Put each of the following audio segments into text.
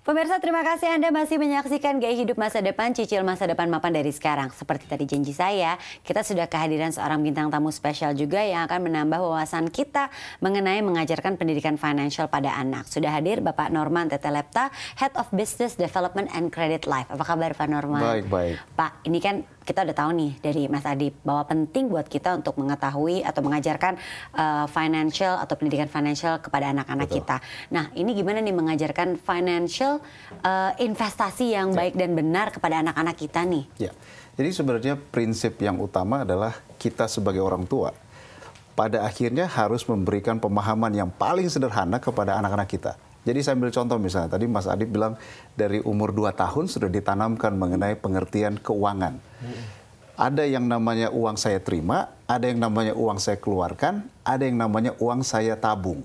Pemirsa, terima kasih Anda masih menyaksikan Gaya Hidup Masa Depan, Cicil Masa Depan Mapan dari sekarang. Seperti tadi janji saya, kita sudah kehadiran seorang bintang tamu spesial juga yang akan menambah wawasan kita mengenai mengajarkan pendidikan financial pada anak. Sudah hadir Bapak Norman Tetelepta, Head of Business Development and Credit Life. Apa kabar Pak Norman? Baik. Pak, ini kan kita udah tahu nih dari Mas Adip bahwa penting buat kita untuk mengetahui atau mengajarkan financial atau pendidikan financial kepada anak-anak kita. Nah, ini gimana nih mengajarkan financial investasi yang baik dan benar kepada anak-anak kita nih? Ya, jadi sebenarnya prinsip yang utama adalah kita sebagai orang tua pada akhirnya harus memberikan pemahaman yang paling sederhana kepada anak-anak kita. Jadi saya ambil contoh misalnya, tadi Mas Adip bilang dari umur 2 tahun sudah ditanamkan mengenai pengertian keuangan. Ada yang namanya uang saya terima, ada yang namanya uang saya keluarkan, ada yang namanya uang saya tabung,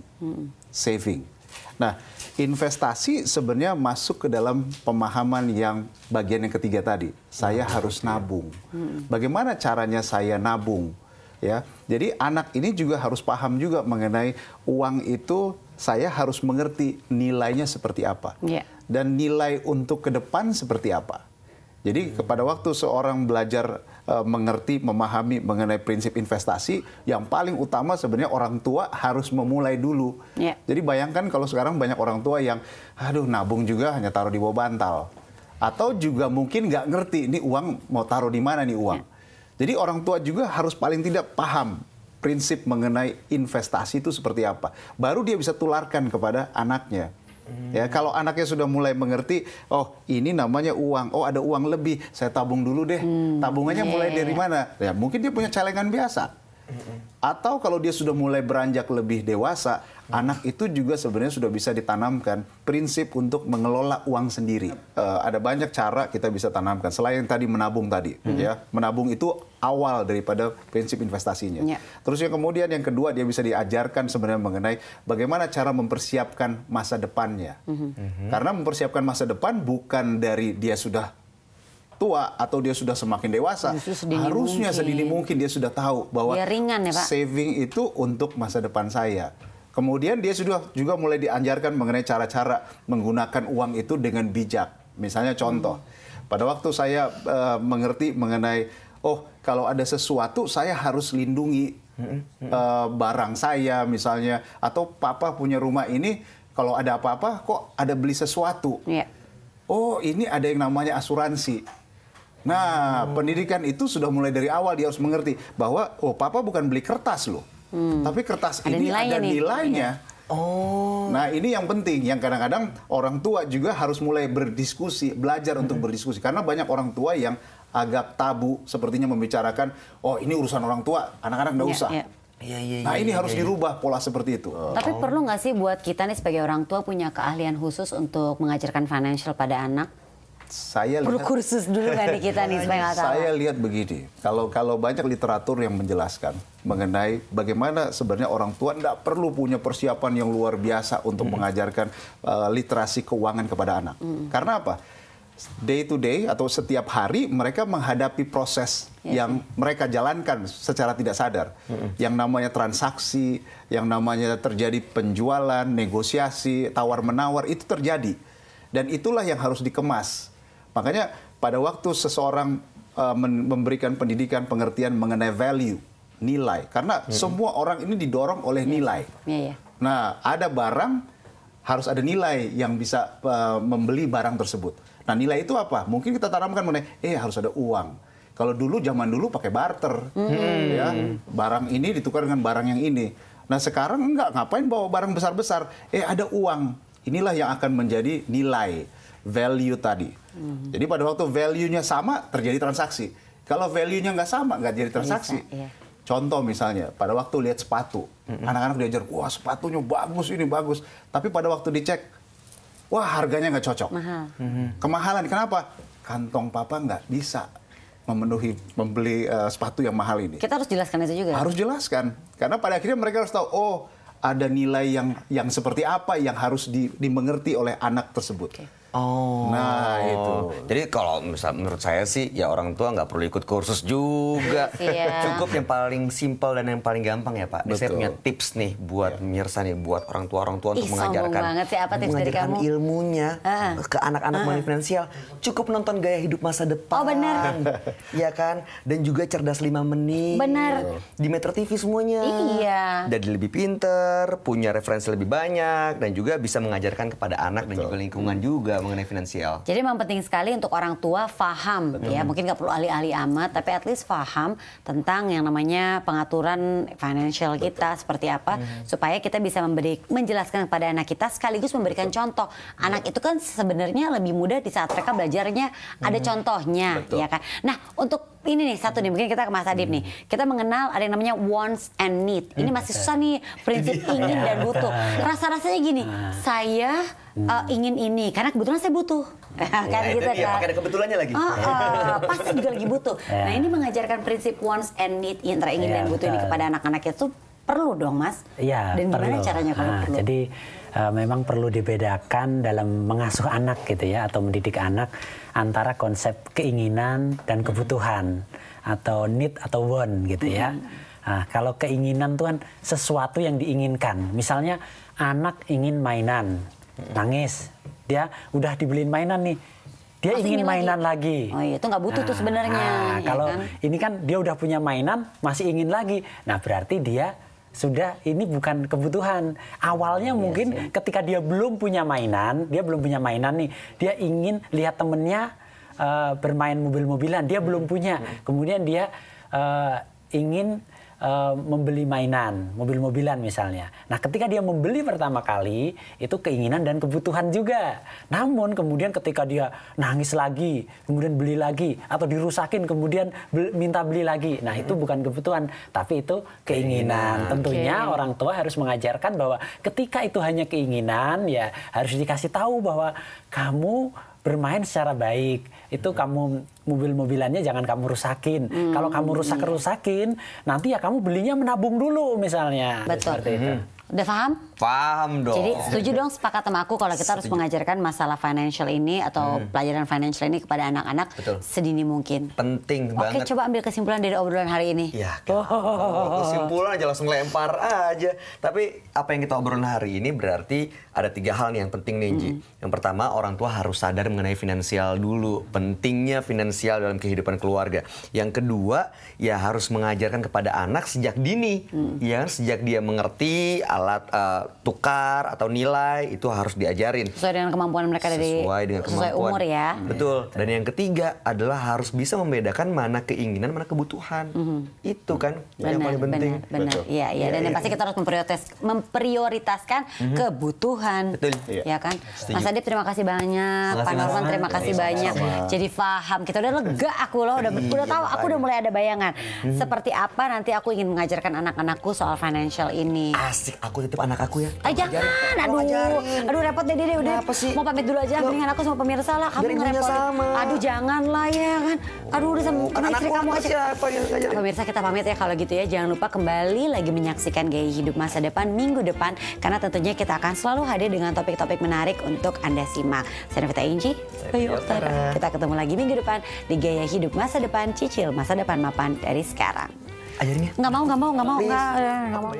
saving. Nah, investasi sebenarnya masuk ke dalam pemahaman yang bagian yang ketiga tadi. Saya harus nabung. Bagaimana caranya saya nabung? Ya, jadi anak ini juga harus paham juga mengenai uang itu. Saya harus mengerti nilainya seperti apa dan nilai untuk ke depan seperti apa. Jadi pada waktu seorang belajar mengerti, memahami mengenai prinsip investasi, yang paling utama sebenarnya orang tua harus memulai dulu. Jadi bayangkan kalau sekarang banyak orang tua yang, aduh nabung juga hanya taruh di bawah bantal. Atau juga mungkin nggak ngerti, ini uang mau taruh di mana nih uang. Jadi orang tua juga harus paling tidak paham prinsip mengenai investasi itu seperti apa. Baru dia bisa tularkan kepada anaknya. Ya, kalau anaknya sudah mulai mengerti, oh ini namanya uang, oh ada uang lebih, saya tabung dulu deh. Tabungannya mulai dari mana? Ya mungkin dia punya celengan biasa. Atau kalau dia sudah mulai beranjak lebih dewasa, anak itu juga sebenarnya sudah bisa ditanamkan prinsip untuk mengelola uang sendiri. Ada banyak cara kita bisa tanamkan. Selain tadi menabung tadi, ya menabung itu awal daripada prinsip investasinya. Terus yang kemudian yang kedua dia bisa diajarkan sebenarnya mengenai bagaimana cara mempersiapkan masa depannya. Karena mempersiapkan masa depan bukan dari dia sudah tua atau dia sudah semakin dewasa, harusnya sedini mungkin dia sudah tahu bahwa ringan, ya, Pak? Saving itu untuk masa depan saya. Kemudian dia sudah juga mulai diajarkan mengenai cara-cara menggunakan uang itu dengan bijak. Misalnya contoh, pada waktu saya mengerti mengenai, oh kalau ada sesuatu saya harus lindungi barang saya misalnya, atau papa punya rumah ini, kalau ada apa-apa kok ada beli sesuatu. Oh ini ada yang namanya asuransi. Nah, pendidikan itu sudah mulai dari awal dia harus mengerti bahwa oh papa bukan beli kertas loh. Tapi kertas ini ada nilainya. Nah, ini yang penting yang kadang-kadang orang tua juga harus mulai berdiskusi, belajar untuk berdiskusi karena banyak orang tua yang agak tabu sepertinya membicarakan oh ini urusan orang tua, anak-anak nggak usah. Nah, ini harus dirubah pola seperti itu. Tapi perlu nggak sih buat kita nih sebagai orang tua punya keahlian khusus untuk mengajarkan financial pada anak? Saya perlu lihat, kursus dulu kan di kita nih supaya nggak salah. Saya lihat begini, kalau banyak literatur yang menjelaskan mengenai bagaimana sebenarnya orang tua tidak perlu punya persiapan yang luar biasa untuk mengajarkan literasi keuangan kepada anak. Karena apa? Day to day atau setiap hari mereka menghadapi proses yang mereka jalankan secara tidak sadar. Yang namanya transaksi, yang namanya terjadi penjualan, negosiasi, tawar-menawar itu terjadi. Dan itulah yang harus dikemas. Makanya pada waktu seseorang memberikan pendidikan, pengertian mengenai value, nilai. Karena semua orang ini didorong oleh nilai. Nah, ada barang, harus ada nilai yang bisa membeli barang tersebut. Nah, nilai itu apa? Mungkin kita tanamkan mengenai, harus ada uang. Kalau zaman dulu pakai barter. Ya, barang ini ditukar dengan barang yang ini. Nah, sekarang enggak, ngapain bawa barang besar-besar? Ada uang. Inilah yang akan menjadi nilai, value tadi. Jadi pada waktu value-nya sama, terjadi transaksi. Kalau value-nya nggak sama, nggak jadi transaksi. Contoh misalnya, pada waktu lihat sepatu, anak-anak diajar, wah sepatunya bagus, ini bagus. Tapi pada waktu dicek, wah harganya nggak cocok. Kemahalan, kenapa? Kantong papa nggak bisa membeli sepatu yang mahal ini. Kita harus jelaskan itu juga. Harus jelaskan, karena pada akhirnya mereka harus tahu, oh ada nilai yang seperti apa yang harus dimengerti oleh anak tersebut. Oh, Nah, itu. Jadi kalau misal menurut saya sih ya orang tua nggak perlu ikut kursus juga. Iya. Cukup yang paling simpel dan yang paling gampang ya Pak. Ini saya Betul. punya tips nih buat pemirsa nih, buat orang tua untuk Ih, sombong mengajarkan banget sih. Apa tips dari mengajarkan kamu? ilmunya ke anak-anak money finansial. Cukup nonton Gaya Hidup Masa Depan. Oh, benar. Iya kan? Dan juga Cerdas 5 Menit. Benar. Di Metro TV semuanya. Iya. Jadi lebih pinter, punya referensi lebih banyak, dan juga bisa mengajarkan kepada anak dan juga lingkungan juga mengenai finansial. Jadi memang penting sekali untuk orang tua paham ya, mungkin nggak perlu ahli-ahli amat, tapi at least paham tentang yang namanya pengaturan financial kita seperti apa, supaya kita bisa menjelaskan kepada anak kita sekaligus memberikan contoh. Anak itu kan sebenarnya lebih mudah di saat mereka belajarnya ada contohnya, ya kan. Nah, untuk ini nih satu nih, mungkin kita ke Mas Adib nih. Kita mengenal ada yang namanya wants and need. Ini masih susah nih, prinsip ingin dan butuh. Rasa-rasanya gini, saya ingin ini karena kebetulan saya butuh. Kan gitu Iya, kan. pakai ada kebetulannya lagi. Pasti juga lagi butuh. Nah, ini mengajarkan prinsip wants and need, antara ingin dan butuh ini kepada anak-anak itu perlu dong, Mas. Iya, dan gimana perlu. caranya kalau perlu? Jadi memang perlu dibedakan dalam mengasuh anak gitu ya, atau mendidik anak antara konsep keinginan dan kebutuhan, atau need atau want gitu ya. Nah, kalau keinginan itu kan sesuatu yang diinginkan. Misalnya anak ingin mainan, nangis, dia udah dibeliin mainan nih, dia Masih ingin mainan lagi. Oh iya, itu nggak butuh tuh sebenarnya. Ya Kalau kan? ini kan dia udah punya mainan, masih ingin lagi. Nah, berarti dia sudah, ini bukan kebutuhan. Awalnya mungkin ketika dia belum punya mainan nih, dia ingin lihat temennya bermain mobil-mobilan, dia belum punya. Kemudian dia ingin membeli mainan, mobil-mobilan misalnya. Nah, ketika dia membeli pertama kali, itu keinginan dan kebutuhan juga. Namun kemudian ketika dia nangis lagi, kemudian beli lagi, atau dirusakin kemudian minta beli lagi. Nah, itu bukan kebutuhan, tapi itu keinginan. Tentunya orang tua harus mengajarkan bahwa ketika itu hanya keinginan, ya harus dikasih tahu bahwa kamu bermain secara baik. Itu kamu mobil-mobilannya jangan kamu rusakin. Kalau kamu rusakin, nanti ya kamu belinya menabung dulu misalnya. Betul. Seperti itu. Udah paham? Paham dong. Jadi setuju dong, sepakat sama aku kalau kita harus mengajarkan masalah financial ini atau pelajaran financial ini kepada anak-anak sedini mungkin. Penting banget. Oke, coba ambil kesimpulan dari obrolan hari ini. Ya, kesimpulan aja langsung lempar aja. Tapi apa yang kita obrolin hari ini berarti ada 3 hal nih yang penting nih, Ji. Yang pertama, orang tua harus sadar mengenai finansial dulu. Pentingnya finansial dalam kehidupan keluarga. Yang kedua, ya harus mengajarkan kepada anak sejak dini. Ya, sejak dia mengerti alat tukar atau nilai, itu harus diajarin. Sesuai dengan kemampuan mereka sesuai umur ya. Betul. Dan yang ketiga adalah harus bisa membedakan mana keinginan, mana kebutuhan. Itu kan yang paling penting. Benar. Iya, iya. Dan yang pasti kita harus memprioritaskan kebutuhan. Betul. Ya kan? Setuju. Mas Adib, terima kasih banyak. Pak Norman, terima kasih banyak. Jadi paham. Kita udah lega aku loh. Udah tahu. Aku udah mulai ada bayangan. Seperti apa nanti aku ingin mengajarkan anak-anakku soal financial ini. Asik, aku titip anak aku ya. Jangan, aduh repot deh Dede, udah mau pamit dulu aja, mendingan aku sama pemirsa lah, kamu ngerepotin. Aduh jangan lah ya kan, aduh udah sama istri kamu aja. Pemirsa kita pamit ya kalau gitu ya, jangan lupa kembali lagi menyaksikan Gaya Hidup Masa Depan minggu depan, karena tentunya kita akan selalu hadir dengan topik-topik menarik untuk Anda simak. Saya Novita Inji, Bayu Oktara. Kita ketemu lagi minggu depan di Gaya Hidup Masa Depan, cicil masa depan mapan dari sekarang. Ajarin ya. Nggak mau.